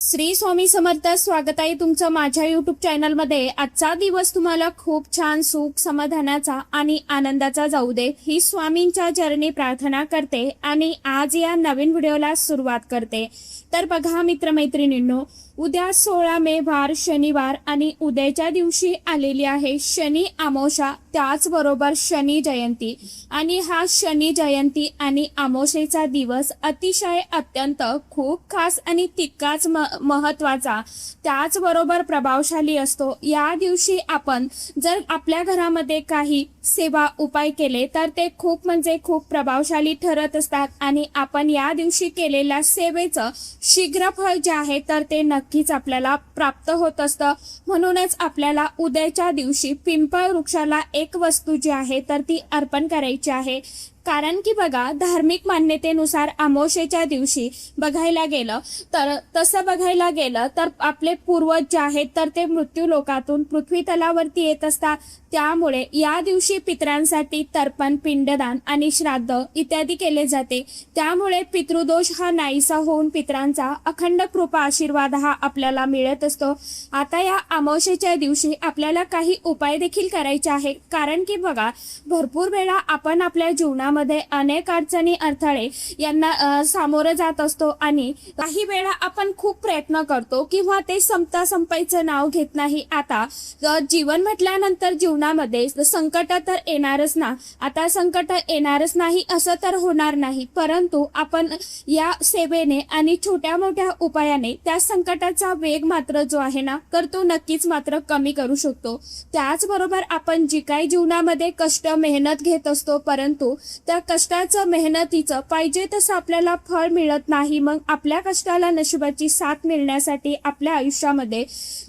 श्री स्वामी समर्थ. स्वागत आहे तुमचं माझ्या यूट्यूब चॅनलमध्ये. आजचा दिवस तुम्हाला खूप छान सुख समाधानाचा आणि आनंदाचा जाऊ दे ही स्वामींच्या चरणी प्रार्थना करते आणि आज या नवीन व्हिडिओला सुरुवात करते. तर बघा मित्रमैत्रिणींनो, उद्या 16 मे वार शनिवार आणि उद्याच्या दिवशी आलेली आहे शनी अमावस्या, त्याचबरोबर शनी जयंती. आणि हा शनी जयंती आणि अमावस्येचा दिवस अतिशय अत्यंत खूप खास आणि तितकाच महत्वाचा, त्याचबरोबर प्रभावशाली असतो. या दिवशी आपण जर आपल्या घरामध्ये काही सेवा उपाय केले तर ते खूप म्हणजे खूप प्रभावशाली ठरत असतात आणि आपण या दिवशी केलेल्या सेवेचं शीघ्र फळ जे आहे तर ते नक्कीच आपल्याला प्राप्त होत असतं. म्हणूनच आपल्याला उद्याच्या दिवशी पिंपळ वृक्षाला एक वस्तू जी आहे तर ती अर्पण करायची आहे. कारण की बघा, धार्मिक मान्यतेनुसार अमावस्येच्या दिवशी बघायला गेलं तर आपले पूर्वज जे आहेत तर ते मृत्यू लोकातून पृथ्वी तलावरती येत असतात. त्यामुळे या दिवशी पितरांसाठी तर्पण, पिंडदान आणि श्राद्ध इत्यादी केले जाते. त्यामुळे पितृदोष हा नाहीसा होऊन पितरांचा अखंड कृपा आशीर्वाद हा आपल्याला मिळत असतो. आता या अमावस्येच्या दिवशी आपल्याला काही उपाय देखील करायचे आहे. कारण की बघा, भरपूर वेळा आपण आपल्या जीवनामध्ये अनेक अडचणी, अडथळे यांना सामोरं जात असतो आणि काही वेळा आपण खूप प्रयत्न करतो किंवा ते संपायचं नाव घेत नाही. आता जीवन म्हटल्यानंतर जीवनामध्ये संकट तर येणारच ना. आता संकट येणारच नाही असं तर होणार नाही, परंतु आपण या सेवेने आणि छोट्या मोठ्या उपायाने त्या संकटाचा वेग मात्र जो आहे ना तर तो नक्कीच मात्र कमी करू शकतो. त्याचबरोबर आपण जी काही जीवनामध्ये कष्ट, मेहनत घेत असतो, परंतु त्या कष्टाचं, मेहनतीचं पाहिजे तसं आपल्याला फळ मिळत नाही. मग आपल्या कष्टाला नशिबाची साथ मिळण्यासाठी, आपल्या आयुष्यामध्ये,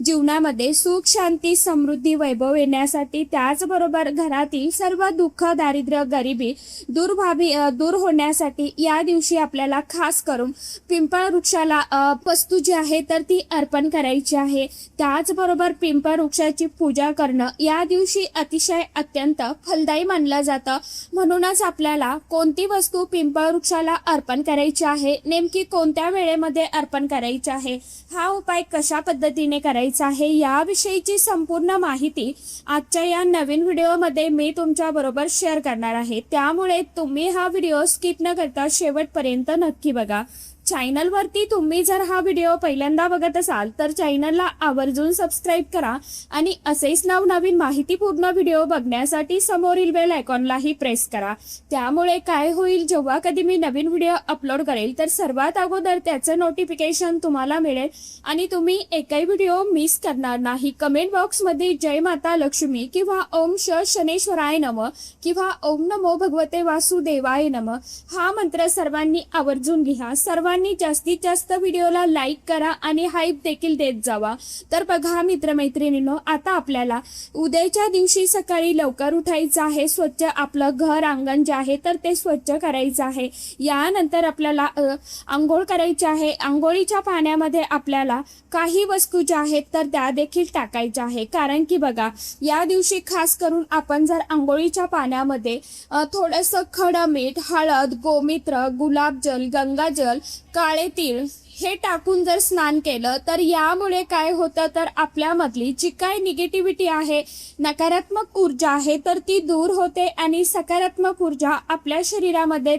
जीवनामध्ये सुख, शांती, समृद्धी, वैभव येण्यासाठी, त्याचबरोबर घरातील सर्व दुःख, दारिद्र्य, गरिबी दूर होण्यासाठी या दिवशी आपल्याला खास करून पिंपळ वृक्षाला वस्तू जी आहे तर ती अर्पण करायची आहे. त्याचबरोबर पिंपळ वृक्षाची पूजा करणं या दिवशी अतिशय अत्यंत फलदायी मानलं जातं. म्हणूनच आपल्याला कोणती वस्तू पिंपळ वृक्षाला अर्पण करायची आहे, नेमकी कोणत्या वेळेमध्ये अर्पण करायची आहे, हा उपाय कशा पद्धतीने करायचा आहे, याविषयीची संपूर्ण माहिती आजच्या या नवीन व्हिडिओमध्ये मी तुमच्या बरोबर शेअर करणार आहे. त्यामुळे तुम्ही हा व्हिडिओ स्किप न करता शेवटपर्यंत नक्की बघा. चॅनलवरती तुम्ही जर हा व्हिडिओ पहिल्यांदा बघत असाल तर चॅनलला आवर्जून सबस्क्राईब करा आणि असेच नवनवीन माहितीपूर्ण व्हिडिओ बघण्यासाठी समोरील बेल आयकॉनलाही प्रेस करा. त्यामुळे काय होईल, जेव्हा कधी मी नवीन व्हिडिओ अपलोड करेल तर सर्वात अगोदर त्याचं नोटिफिकेशन तुम्हाला मिळेल आणि तुम्ही एकही व्हिडिओ मिस करणार नाही. कमेंट बॉक्समध्ये जय माता लक्ष्मी किंवा ओम शनेश्वराय नमः किंवा ओम नमो भगवते वासुदेवाय नमः हा मंत्र सर्वांनी आवर्जून लिहा. सर्वांनी जास्तीत जास्त व्हिडिओला लाईक करा आणि हाईप देखील देत जावा. तर बघा मित्रमैत्रिणींनो, आता आपल्याला उद्याच्या दिवशी सकाळी लवकर उठायचं आहे. स्वच्छ आपलं घर, अंगण जे आहे तर ते स्वच्छ करायचं आहे. यानंतर आपल्याला आंघोळ करायची आहे. आंघोळीच्या पाण्यामध्ये आपल्याला काही वस्तू ज्या आहेत तर त्या देखील टाकायच्या आहे. कारण की बघा, या दिवशी खास करून आपण जर आंघोळीच्या पाण्यामध्ये थोडंसं खडं मीठ, हळद, गोमित्र, गुलाबजल, गंगाजल, काळे तीळ हे टाकून जर स्नान केलं तर यामुळे काय होतं तर आपल्यामधली जी काही निगेटिव्हिटी आहे, नकारात्मक ऊर्जा आहे तर ती दूर होते आणि सकारात्मक ऊर्जा आपल्या शरीरामध्ये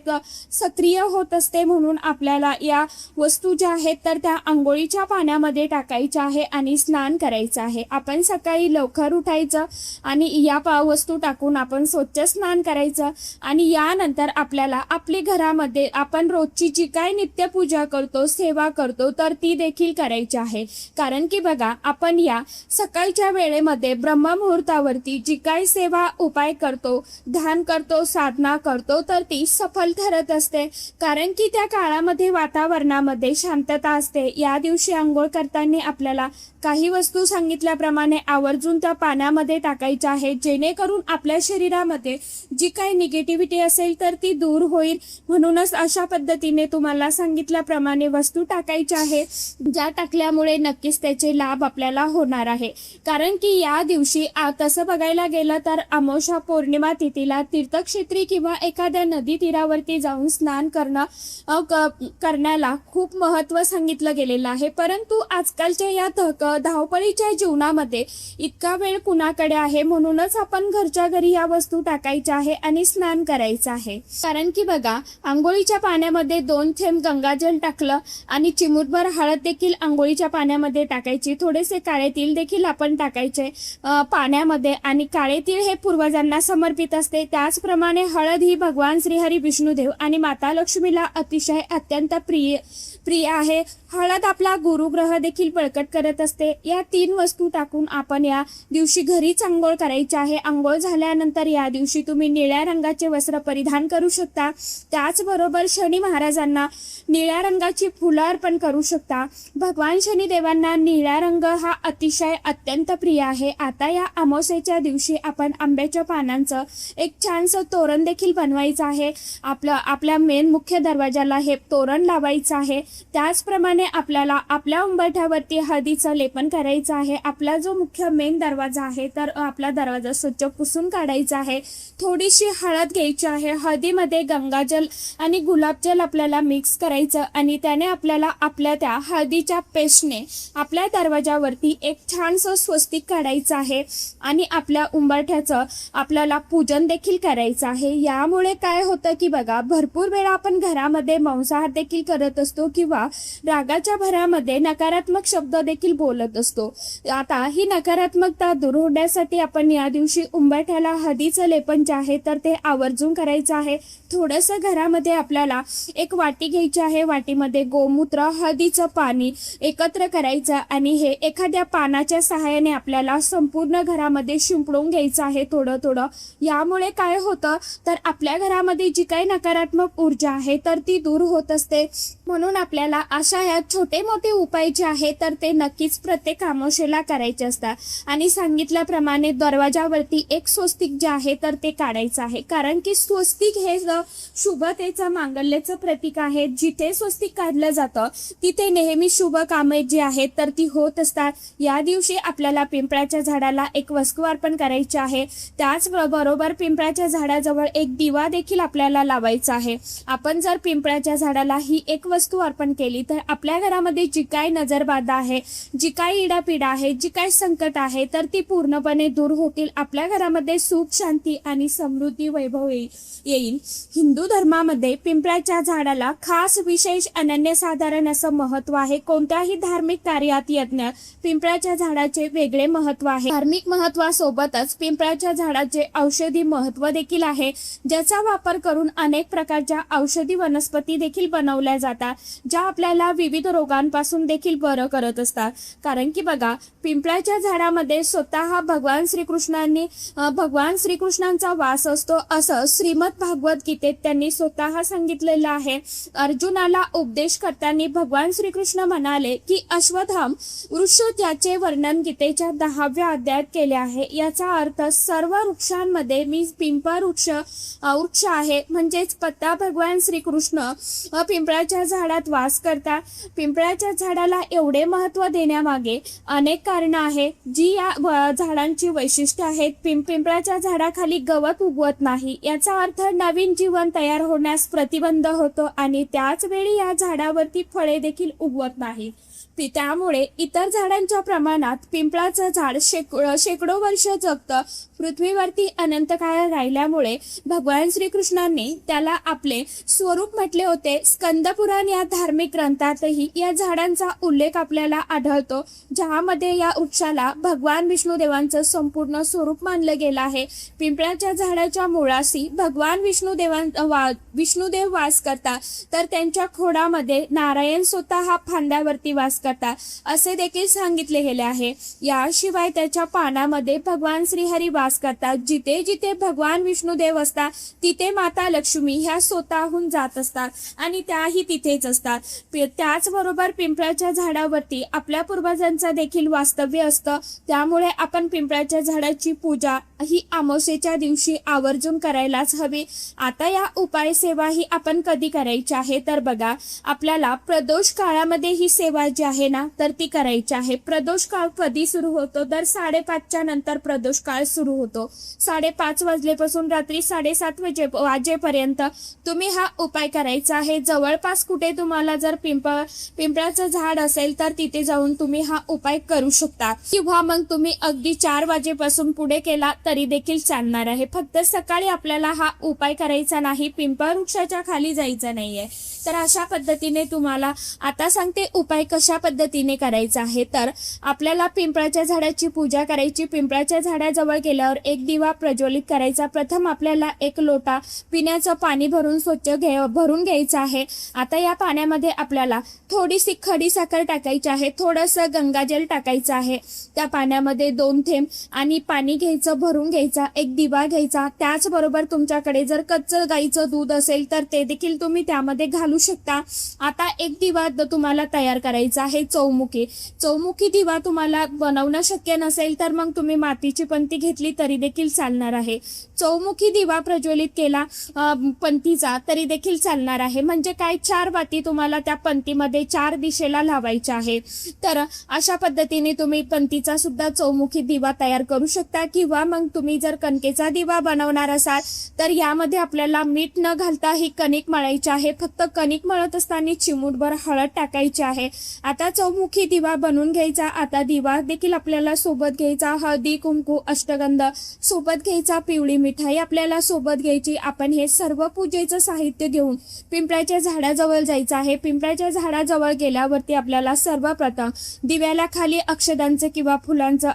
सक्रिय होत असते. म्हणून आपल्याला या वस्तू ज्या आहेत तर त्या आंघोळीच्या पाण्यामध्ये टाकायच्या आहे आणि स्नान करायचं आहे. आपण सकाळी लवकर उठायचं आणि या वस्तू टाकून आपण स्वच्छ स्नान करायचं आणि यानंतर आपल्याला आपली घरामध्ये आपण रोजची जी काही नित्यपूजा करतो, सेवा करतो तर ती देखील करायची आहे. कारण की बघा, आपण या सकाळच्या वेळेमध्ये ब्रह्ममुहूर्तावरती जी काही सेवा उपाय करतो, ध्यान करतो, साधना करतो तर ती सफल ठरत असते. कारण की त्या काळामध्ये वातावरणामध्ये शांतता असते. या दिवशी आंघोळ करताना आपल्याला काही वस्तू सांगितल्याप्रमाणे आवर्जून त्या पाण्यामध्ये टाकायच्या आहेत, जेणेकरून आपल्या शरीरामध्ये जी काही निगेटिव्हिटी असेल तर ती दूर होईल. म्हणूनच अशा पद्धतीने तुम्हाला सांगितल्याप्रमाणे वस्तू टाकायच्या आहे, ज्या टाकल्यामुळे नक्कीच त्याचे लाभ आपल्याला होणार आहे. कारण की या दिवशी तसं बघायला गेलं तर अमावस्या पौर्णिमा तिथीला तीर्थक्षेत्री किंवा एखाद्या नदी तीरावरती जाऊन स्नान करण्याला खूप महत्त्व सांगितलं गेलेलं आहे. परंतु आजकालच्या या धावपळीच्या जीवनामध्ये इतका वेळ कुणाकडे आहे, म्हणूनच आपण घरच्या घरी या वस्तू टाकायच्या आहे आणि स्नान करायचं आहे. कारण की बघा, आंघोळीच्या पाण्यामध्ये 2 थेंब गंगाजल टाकलं आणि चिमूटभर हळद देखील आंघोळीच्या पाण्यामध्ये टाकायची. थोडेसे काळे तीळ देखील आपण टाकायचे पाण्यामध्ये, आणि काळे तीळ हे पूर्वजांना समर्पित असते. त्याचप्रमाणे हळद ही भगवान श्रीहरी विष्णुदेव आणि माता लक्ष्मीला अतिशय अत्यंत प्रिय आहे. हळद आपला गुरुग्रह देखील बळकट करत असते. या 3 वस्तू टाकून आपण या दिवशी घरीच आंघोळ करायची आहे. आंघोळ झाल्यानंतर या दिवशी तुम्ही निळ्या रंगाचे वस्त्र परिधान करू शकता. त्याचबरोबर शनी महाराजांना निळ्या रंगाची फुलं अर्पण करू शकता. भगवान शनिदेवांना निळा रंग हा अतिशय अत्यंत प्रिय आहे. आता या अमावस्येच्या दिवशी आपण आंब्याच्या पानांचं एक छानसं तोरण देखील बनवायचं आहे. आपल्या मेन मुख्य दरवाजाला हे तोरण लावायचं आहे. त्याचप्रमाणे आपल्याला आपल्या उंबरठ्यावरती हळदीचं लेपन करायचं आहे. आपला जो मुख्य मेन दरवाजा आहे तर आपला दरवाजा स्वच्छ पुसून काढायचा आहे. थोडीशी हळद घ्यायची आहे. हळदीमध्ये गंगाजल आणि गुलाबजल आपल्याला मिक्स करायचं आणि त्याने आपल्याला आपल्या त्या हळदीच्या पेस्टने आपल्या दरवाजावरती एक छानसं स्वस्तिक काढायचं आहे आणि आपल्या उंबरठ्याचं आपल्याला पूजन देखील करायचं आहे. यामुळे काय होतं की बघा, भरपूर वेळा आपण घरामध्ये मांसाहार देखील करत असतो किंवा रागाच्या भरामध्ये नकारात्मक शब्द देखील बोलत असतो. आता ही नकारात्मकता दूर होण्यासाठी आपण या दिवशी उंबरठ्याला हळदीचं लेपन जे आहे तर ते आवर्जून करायचं आहे. थोडंसं घरामध्ये आपल्याला एक वाटी घ्यायची आहे. वाटीमध्ये गोमूत्र, हळदीचं पाणी एकत्र करायचं आणि हे एखाद्या पानाच्या सहाय्याने आपल्याला संपूर्ण घरामध्ये शिंपडून घ्यायचं आहे थोडं थोडं. यामुळे काय होतं तर आपल्या घरामध्ये जी काही नकारात्मक ऊर्जा आहे तर ती दूर होत असते. म्हणून आपल्याला अशा या छोटे मोठे उपाय जे आहे तर ते नक्कीच प्रत्येक अमावस्येला करायचे असतात. आणि सांगितल्याप्रमाणे दरवाजावरती एक स्वस्तिक जे आहे तर ते काढायचं आहे. कारण की स्वस्तिक हे शुभतेचं, मांगल्याचं प्रतीक आहे. जिथे स्वस्तिक काढलं जातं तिथे नेहमी शुभ कामे जी आहेत तर ती होत असतात. या दिवशी आपल्याला पिंपळाच्या झाडाला एक वस्तू अर्पण करायची आहे. त्याचबरोबर पिंपळाच्या झाडाजवळ एक दिवा देखील आपल्याला लावायचा आहे. आपण जर पिंपळाच्या झाडाला ही एक वस्तू अर्पण केली तर आपल्या घरामध्ये जी काही नजरबाधा आहे, जी काही इडापिडा आहे, जी काही संकट आहे तर ती पूर्णपणे दूर होतील. आपल्या घरामध्ये सुख, शांती आणि समृद्धी, वैभव येईल. हिंदू धर्मामध्ये पिंपळाच्या झाडाला खास, विशेष, अनन्यसाधारण असं महत्व आहे. कोणत्याही धार्मिक कार्यात यज्ञ पिंपळाच्या झाडाचे वेगळे महत्व आहे. धार्मिक महत्वासोबतच पिंपळाच्या झाडाचे औषधी महत्व देखील आहे, ज्याचा वापर करून अनेक प्रकारच्या औषधी वनस्पती देखील बनवल्या जातात, ज्या आपल्याला विविध रोगांपासून देखील बरं करत असतात. कारण की बघा, पिंपळाच्या झाडामध्ये स्वतः भगवान श्रीकृष्णांचा वास असतो असं श्रीमद भागवत गीतेत त्यांनी स्वतः सांगितलेलं आहे. अर्जुनाला उपदेश करताना भगवान श्रीकृष्ण म्हणाले की अश्वत्थाम वृक्ष ज्याचे वर्णन गीतेच्या 10व्या अध्यायात केले आहे, याचा अर्थ सर्व वृक्षांमध्ये मी पिंपळ वृक्ष आहे. म्हणजेच पत्ता भगवान श्रीकृष्ण पिंपळाच्या झाडात वास करता. पिंपळाच्या झाडाला एवढे महत्व देण्यामागे अनेक कारणं आहेत, जी या झाडांची वैशिष्ट्य आहेत. पिंपळाच्या झाडाखाली गवत उगवत नाही, याचा अर्थ नवीन जीवन तयार होण्यास प्रतिबंध होतो आणि त्याच वेळी या झाडावरती फळे देखील उगवत नाही. त्यामुळे इतर झाडांच्या प्रमाणात पिंपळाचं झाड शेकडो वर्ष जगतं. पृथ्वीवरती अनंत काळ राहिल्यामुळे भगवान श्रीकृष्णांनी त्याला आपले स्वरूप म्हटले होते. स्कंदपुराण या धार्मिक ग्रंथातही या झाडांचा उल्लेख आपल्याला आढळतो, ज्यामध्ये या वृक्षाला भगवान विष्णुदेवांचं संपूर्ण स्वरूप मानलं गेलं आहे. पिंपळाच्या झाडाच्या मुळाशी भगवान विष्णुदेव वास करतात, तर त्यांच्या खोडामध्ये नारायण स्वतः फांद्यावरती वास करतात असे देखील सांगितले गेले आहे। याशिवाय त्याच्या पानामध्ये भगवान श्रीहरी वास करतात। जिथे जिथे भगवान विष्णुदेव असतात तिथे माता लक्ष्मी ह्या स्वतःहून जात असतात आणि त्याही तिथेच असतात। त्याचबरोबर पिंपळाच्या झाडावरती आपल्या पूर्वजांचा देखील वास्तव्य असतं, त्यामुळे आपण पिंपळाच्या झाडाची पूजा ही अमावस्येच्या दिवशी आवर्जून करायलाच हवी। आता या उपाय सेवा ही आपण कधी करायची आहे तर बघा, आपल्याला प्रदोष काळामध्ये ही सेवा जी आहे ना तर ती करायची आहे। प्रदोष काळ कधी सुरू होतो तर 5:30च्या नंतर प्रदोष काळ सुरू होतो। 5:30 वाजल्यापासून रात्री 7:30 वाजेपर्यंत तुम्ही हा उपाय करायचा आहे। जवळपास कुठे तुम्हाला जर पिंपळाचं झाड असेल तर तिथे जाऊन तुम्ही हा उपाय करू शकता, किंवा मग तुम्ही अगदी 4 वाजेपासून पुढे केला तरी देखील चालणार आहे। फक्त सकाळी आपल्याला हा उपाय करायचा नाही, पिंपळ वृक्षाच्या खाली जायचं नाहीये। तर अशा पद्धतीने तुम्हाला आता सांगते उपाय कशा पद्धतीने करायचा आहे। तर आपल्याला पिंपळाच्या झाडाची पूजा करायची। पिंपळाच्या झाडाजवळ गेल्यावर एक दिवा प्रज्वलित करायचा। प्रथम आपल्याला 1 लोटा पिण्याचं पाणी भरून भरून घ्यायचं आहे। आता या पाण्यामध्ये आपल्याला थोडीशी खडी साखर टाकायची आहे, थोडंसं गंगाजल टाकायचं आहे त्या पाण्यामध्ये 2 थेंब, आणि पाणी घ्यायचं, भरून घ्यायचा, एक दिवा घ्यायचा। त्याचबरोबर तुमच्याकडे जर कच्चं गाईचं दूध असेल तर ते देखील तुम्ही त्यामध्ये घालू शकता। आता एक दिवा तुम्हाला तयार करायचा आहे चौमुखी दिवा तुम्हाला बनवणं शक्य नसेल तर मग तुम्ही मातीची पंती घेतली तरी देखील चालणार आहे। चौमुखी दिवा प्रज्वलित केला पंतीचा तरी देखील चालणार आहे। म्हणजे काय, 4 वाती तुम्हाला त्या पंतीमध्ये 4 दिशेला लावायच्या आहे। तर अशा पद्धतीने तुम्ही पंतीचा सुद्धा चौमुखी दिवा तयार करू शकता, किंवा मग तुम्ही जर कणकेचा दिवा बनवणार असाल तर यामध्ये आपल्याला मीठ न घालता ही कणिक मळायची आहे। फक्त कणिक मळत असताना चिमूटभर हळद टाकायची आहे। आता चौमुखी दिवा बनवून घ्यायचा। आता दिवा देखील आपल्याला सोबत घ्यायचा, हळदी कुंकू अष्टगंध सोबत घ्यायचा, पिवळी मिठाई आपल्याला सोबत घ्यायची। आपण हे सर्व पूजेचं साहित्य घेऊन पिंपळाच्या झाडाजवळ जायचं आहे। पिंपळाच्या झाडाजवळ गेल्यावरती आपल्याला सर्वप्रथम दिव्याला खाली अक्षदांचं किंवा फुलांचं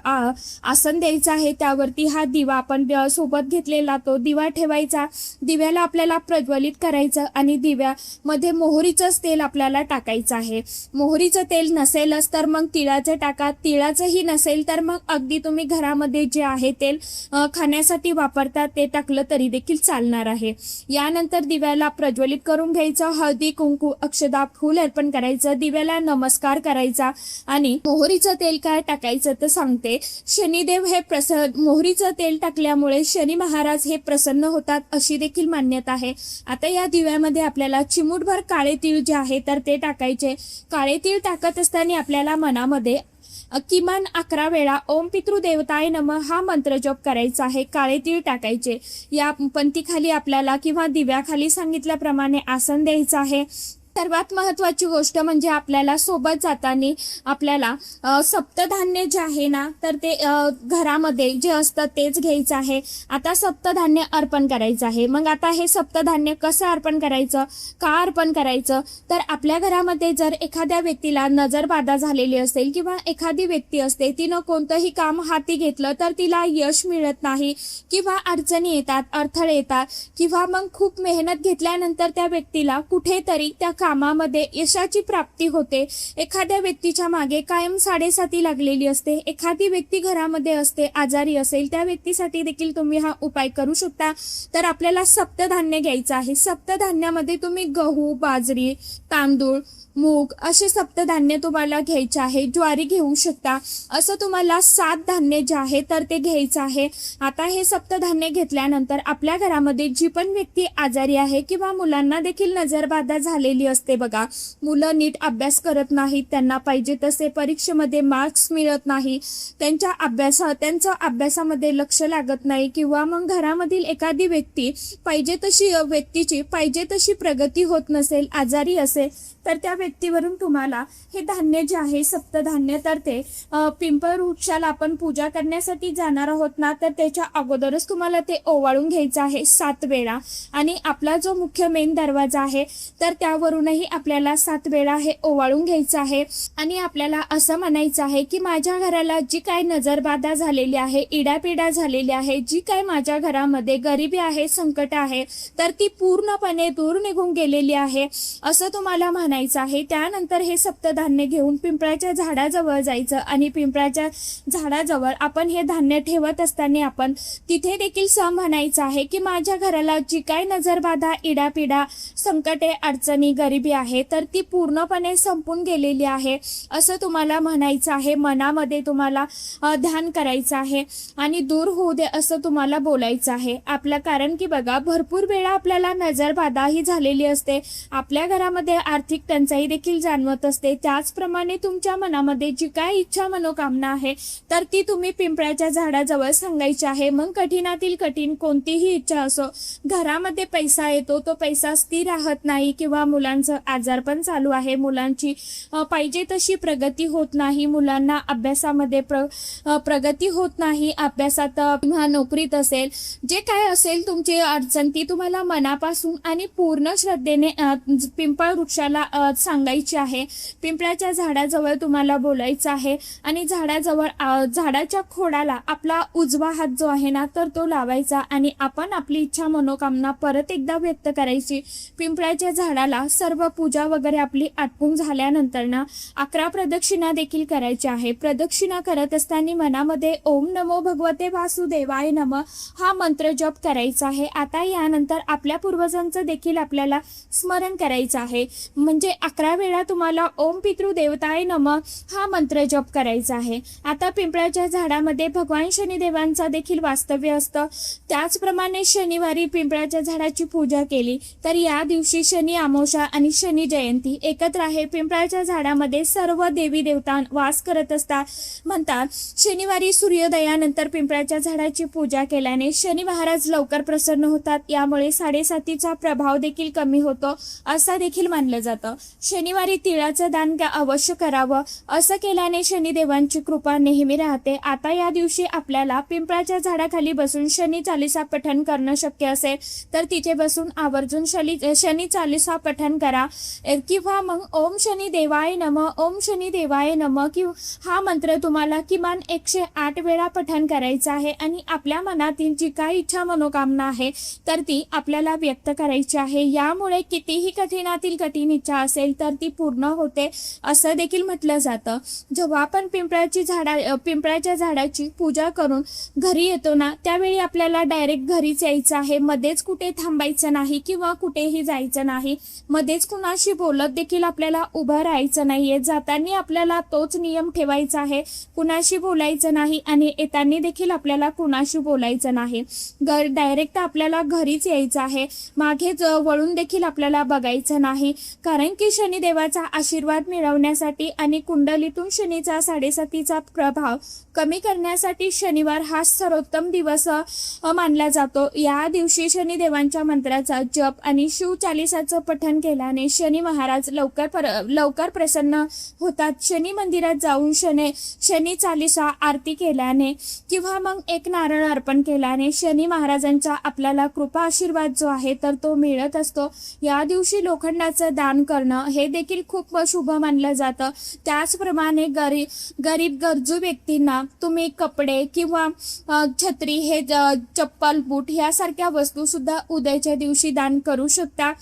आसन द्यायचं आहे। त्यावरती हा दिवा आपण सोबत घेतलेला तो दिवा ठेवायचा। दिव्याला आपल्याला प्रज्वलित करायचं आणि दिव्यामध्ये मोहरीचंच तेल आपल्याला टाकायचं आहे। मोहरीचं तेल नसेलच तर मग तिळाचं टाका, तिळाचंही नसेल तर मग अगदी तुम्ही घरामध्ये जे आहे तेल खाण्यासाठी वापरतात ते टाकलं तरी देखील चालणार आहे। यानंतर दिव्याला प्रज्वलित करून घ्यायचं, हळदी कुंकू अक्षदा फूल अर्पण करायचं, दिव्याला नमस्कार करायचा आणि मोहरीचं तेल काय टाकायचं तर सांगते। शनिदेव हे मोहरीचं तेल टाकल्यामुळे शनी महाराज हे प्रसन्न होतात अशी देखील मान्यता आहे। आता या दिव्यामध्ये आपल्याला चिमूटभर काळे तीळ जे आहे तर ते टाकायचे। काळे तीळ टाकत असताना आपल्याला मनामध्ये किमान 11 वेळा ओम पितृदेवताय नमः हा मंत्र जप करायचा आहे। काळे तीळ टाकायचे। या पंथीखाली आपल्याला किंवा दिव्याखाली सांगितल्याप्रमाणे आसन द्यायचं आहे। सर्वात महत्त्वाची गोष्ट म्हणजे आपल्याला सोबत जाताना आपल्याला सप्तधान्य जे आहे ना तर ते घरामध्ये जे असतं तेच घ्यायचं आहे। आता सप्तधान्य अर्पण करायचं आहे। मग आता हे सप्तधान्य कसं अर्पण करायचं, का अर्पण करायचं, तर आपल्या घरामध्ये जर एखाद्या व्यक्तीला नजरबाधा झालेली असेल किंवा एखादी व्यक्ती असते तिनं कोणतंही काम हाती घेतलं तर तिला यश मिळत नाही किंवा अडचणी येतात, अडथळे येतात, किंवा मग खूप मेहनत घेतल्यानंतर त्या व्यक्तीला कुठेतरी त्या कामामध्ये यशाची प्राप्ती होते। एखाद्या व्यक्तीच्या मागे कायम 7.5 लागलेली असते, एखादी व्यक्ती घरामध्ये असते आजारी असेल, त्या व्यक्तीसाठी देखील तुम्ही हा उपाय करू शकता। तर आपल्याला सप्तधान्य घ्यायचं आहे। सप्तधान्यामध्ये तुम्ही गहू, बाजरी, तांदूळ, मूग असे सप्तधान्य तुम्हाला घ्यायचे आहे। ज्वारी घेऊ शकता। असं तुम्हाला 7 धान्य जे आहे तर ते घ्यायचं आहे। आता हे सप्तधान्य घेतल्यानंतर आपल्या घरामध्ये जी पण व्यक्ती आजारी आहे किंवा मुलांना देखील नजरबाधा झालेली असते बघा, मुलं नीट अभ्यास करत नाहीत, त्यांना पाहिजे तसे परीक्षेमध्ये मार्क्स मिळत नाही, त्यांच्या अभ्यासामध्ये लक्ष लागत नाही, किंवा मग घरामधील एखादी व्यक्तीची पाहिजे तशी प्रगती होत नसेल, आजारी असेल, तर त्या व्यक्तीवरून तुम्हाला हे धान्य जे आहे सप्तधान्य तर ते पिंपळ वृक्षाला आपण पूजा करण्यासाठी जाणार आहोत ना तर त्याच्या अगोदरच तुम्हाला ते ओवाळून घ्यायचं आहे 7 वेळा। आणि आपला जो मुख्य मेन दरवाजा आहे तर त्यावरूनही आपल्याला 7 वेळा हे ओवाळून घ्यायचं आहे। आणि आपल्याला असं म्हणायचं आहे की माझ्या घराला जी काय नजरबाधा झालेली आहे, इडापिडा झालेली आहे, जी काय माझ्या घरामध्ये गरिबी आहे, संकट आहे, तर ती पूर्णपणे दूर निघून गेलेली आहे असं तुम्हाला म्हणायचं आहे. त्यानंतर हे सप्तधान्य घेऊन पिंपळाच्या झाडाजवळ जायचं आणि पिंपळाच्या झाडाजवळ आपण हे धान्य ठेवत असताना आपण तिथे देखील म्हणायचं आहे की माझ्या घराला जी काय नजरबाधा, इडापिडा, संकटे, अडचणी, गरिबी आहे तर ती पूर्णपणे संपून गेलेली आहे असं तुम्हाला म्हणायचं आहे. मनामध्ये तुम्हाला ध्यान करायचं आहे आणि दूर होऊ दे असं तुम्हाला बोलायचं आहे आपलं. कारण की बघा, भरपूर वेळा आपल्याला नजरबाधा ही झालेली असते, आपल्या घरामध्ये आर्थिक टंचाई देखील जाणवत असते. त्याचप्रमाणे तुमच्या मनामध्ये जी काय इच्छा, मनोकामना आहे तर ती तुम्ही पिंपळाच्या झाडाजवळ सांगायची आहे. मग कठीणातील कठीण कोणतीही इच्छा असो, घरामध्ये पैसा येतो, तो पैसा स्थिर राहत नाही किंवा मुलांचं आजारपण चालू आहे, मुलांची पाहिजे तशी प्रगती होत नाही, मुलांना अभ्यासामध्ये प्रगती होत नाही, अभ्यासात किंवा नोकरीत असेल, जे काय असेल तुमची अडचण ती तुम्हाला मनापासून आणि पूर्ण श्रद्धेने पिंपळ वृक्षाला सांगायची आहे. पिंपळाच्या झाडाजवळ तुम्हाला बोलायचं आहे आणि झाडाच्या खोडाला आपला उजवा हात जो आहे ना तर तो लावायचा आणि आपण आपली इच्छा, मनोकामना परत एकदा व्यक्त करायची. पिंपळाच्या झाडाला सर्व पूजा वगैरे आपली आटपून झाल्यानंतर ना 11 प्रदक्षिणा देखील करायच्या आहे. प्रदक्षिणा करत असताना मनामध्ये ओम नमो भगवते वासुदेवाय नमः हा मंत्र जप करायचा आहे. आता यानंतर आपल्या पूर्वजांचं देखील आपल्याला स्मरण करायचं आहे. म्हणजे 11 वेळा तुम्हाला ओम पितृदेवताय नमः हा मंत्र जप करायचा आहे. आता पिंपळाच्या झाडामध्ये भगवान शनिदेवांचा देखील वास्तव्य असतं. त्याचप्रमाणे शनिवारी पिंपळाच्या झाडाची पूजा केली तर या दिवशी शनी अमावस्या आणि शनी जयंती एकत्र आहे. पिंपळाच्या झाडामध्ये सर्व देवी देवता वास करत असतात. म्हणतात शनिवारी सूर्योदयानंतर पिंपळाच्या झाडाची पूजा केल्याने शनी महाराज लवकर प्रसन्न होतात, यामुळे 7.5चा प्रभाव देखील कमी होतो असं देखील मानलं जातं. शनिवारी तिळाचं दान अवश्य करावं, असं केल्याने शनिदेवांची कृपा नेहमी राहते. आता या दिवशी आपल्याला पिंपळाच्या झाडाखाली बसून शनी चालीसा पठण करणं शक्य असेल तर तिथे बसून आवर्जून शनी चालीसा पठण करा किंवा मग ओम शनी देवाय नमः, ओम शनी देवाय नमः हा मंत्र तुम्हाला किमान 108 वेळा पठण करायचं आहे आणि आपल्या मनातील जी काही इच्छा, मनोकामना आहे तर ती आपल्याला व्यक्त करायची आहे. यामुळे कितीही कठीणातील कठीण इच्छा असेल तर ती पूर्ण होते असं देखील म्हटलं जातं. जेव्हा आपण पिंपळाच्या झाडाची पूजा करून घरी येतो ना त्यावेळी आपल्याला डायरेक्ट घरीच यायचं आहे. मध्येच कुठे थांबायचं नाही किंवा कुठेही जायचं नाही. मध्येच कुणाशी बोलत देखील आपल्याला उभं राहायचं नाहीये. जाताना आपल्याला तोच नियम ठेवायचा आहे, कुणाशी बोलायचं नाही आणि येताना देखील आपल्याला कुणाशी बोलायचं नाही. डायरेक्ट आपल्याला घरीच यायचं आहे. मागे वळून देखील आपल्याला बघायचं नाही. कारण की शनिदेवाचा आशीर्वाद मिळवण्यासाठी आणि कुंडलीतून शनीचा 7.5चा प्रभाव कमी करण्यासाठी शनिवार हा सर्वोत्तम दिवस मानला जातो. या दिवशी शनिदेवांच्या मंत्राचा जप आणि शिव चालीसाचं पठण केल्याने शनी महाराज लवकर प्रसन्न होतात. शनी मंदिरात जाऊन शनी चालीसा आरती केल्याने किंवा मग एक नारळ अर्पण केल्याने शनी महाराजांचा आपल्याला कृपा आशीर्वाद जो आहे तर तो मिळत असतो. या दिवशी लोखंडाचं दान करणं हे देखील खूप शुभ मानलं जातं. त्याचप्रमाणे गरीब गरजू व्यक्तींना तुम्ही कपडे किंवा छत्री, हे चप्पल, बूट यासारख्या वस्तू सुद्धा उद्याच्या दिवशी दान करू शकता.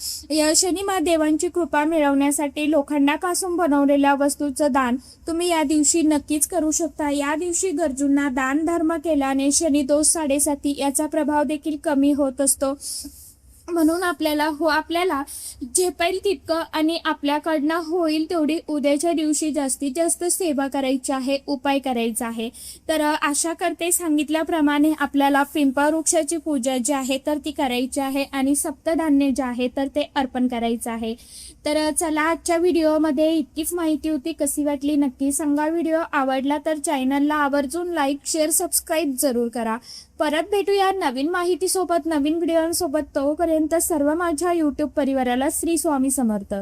शनी महादेवांची कृपा मिळवण्यासाठी लोखंडापासून बनवलेल्या वस्तूचं दान तुम्ही या दिवशी नक्कीच करू शकता. या दिवशी गरजूंना दान धर्म केल्याने शनी दोष 7.5 याचा प्रभाव देखील कमी होत असतो. म्हणून आपल्याला झेपेल तितकं आणि आपल्याकडनं होईल तेवढी उद्याच्या दिवशी जास्तीत जास्त सेवा करायची आहे, उपाय करायचा आहे. तर आशा करते सांगितल्याप्रमाणे आपल्याला पिंपळ वृक्षाची पूजा जी आहे तर ती करायची आहे आणि सप्तधान्य जे आहे तर ते अर्पण करायचं आहे. तर चला, आजच्या व्हिडिओमध्ये इतकीच माहिती होती. कशी वाटली नक्की सांगा. व्हिडिओ आवडला तर चॅनलला आवर्जून लाईक, शेअर, सबस्क्राईब जरूर करा. परत भेटूया नवीन माहितीसोबत, नवीन व्हिडिओसोबत. तोपर्यंत सर्व माझ्या यूट्यूब परिवाराला श्री स्वामी समर्थ.